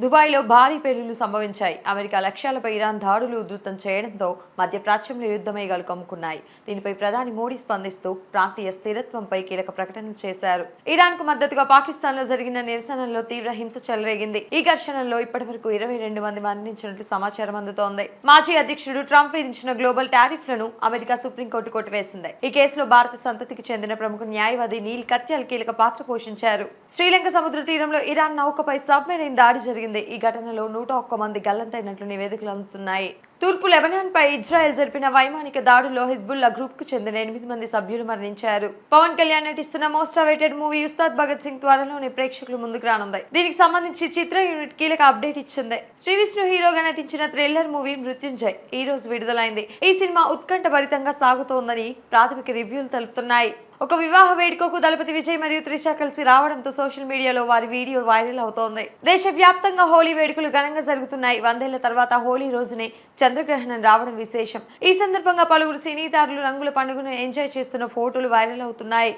దుబాయ్లో భారీ పేలుళ్లు సంభవించాయి. అమెరికా లక్ష్యాలపై ఇరాన్ దాడులు ఉధృతం చేయడంతో మధ్యప్రాచ్యంలో యుద్ధమేఘాలు కమ్ముకున్నాయి. దీనిపై ప్రధాని మోడీ స్పందిస్తూ ప్రాంతీయ స్థిరత్వంపై కీలక ప్రకటనలు చేశారు. ఇరాన్కు మద్దతుగా పాకిస్తాన్లో జరిగిన నిరసనల్లో తీవ్ర హింస చెలరేగింది. ఈ ఘర్షణల్లో ఇప్పటివరకు 22 మంది మరణించినట్లు సమాచారం అందుతోంది. మాజీ అధ్యక్షుడు ట్రంప్ విధించిన గ్లోబల్ టారిఫ్లను అమెరికా సుప్రీంకోర్టు కొట్టివేసింది. ఈ కేసులో భారత సంతతికి చెందిన ప్రముఖ న్యాయవాది నీల్ కత్యాల్ కీలక పాత్ర పోషించారు. శ్రీలంక సముద్ర తీరంలో ఇరాన్ నౌకపై సబ్మెరైన్ దాడి జరిగింది. ఈ ఘటనలో 101 మంది గల్లంతైనట్లు నివేదికలు అందుతున్నాయి. తూర్పు లెబనాన్పై ఇజ్రాయెల్ జరిపిన వైమానిక దాడుల్లో హిజ్బుల్లా గ్రూప్ కు చెందిన 8 మంది సభ్యులు మరణించారు. పవన్ కళ్యాణ్ నటిస్తున్న most awaited movie Ustaad Bhagat Singh త్వరలోనే ప్రేక్షకుల ముందుకు రానుంది. దీనికి సంబంధించి చిత్ర యూనిట్ కీలక అప్డేట్ ఇచ్చింది. శ్రీ విష్ణు హీరోగా నటించిన థ్రిల్లర్ మూవీ మృత్యుంజయ్ ఈ రోజు విడుదలైంది. ఈ సినిమా ఉత్కంఠభరితంగా సాగుతోందని ప్రాథమిక రివ్యూలు తెలుపుతున్నాయి. ఒక వివాహ వేడుకకు దళపతి విజయ్ మరియు త్రిష కలిసి రావడంతో సోషల్ మీడియాలో వారి వీడియో వైరల్ అవుతోంది. దేశవ్యాప్తంగా హోలీ వేడుకలు ఘనంగా జరుగుతున్నాయి. 100 ఏళ్ల తర్వాత హోలీ రోజునే చంద్రగ్రహణం రావడం విశేషం. ఈ సందర్భంగా పలువురు సినీ తారలు రంగుల పండుగను ఎంజాయ్ చేస్తున్న ఫోటోలు వైరల్ అవుతున్నాయి.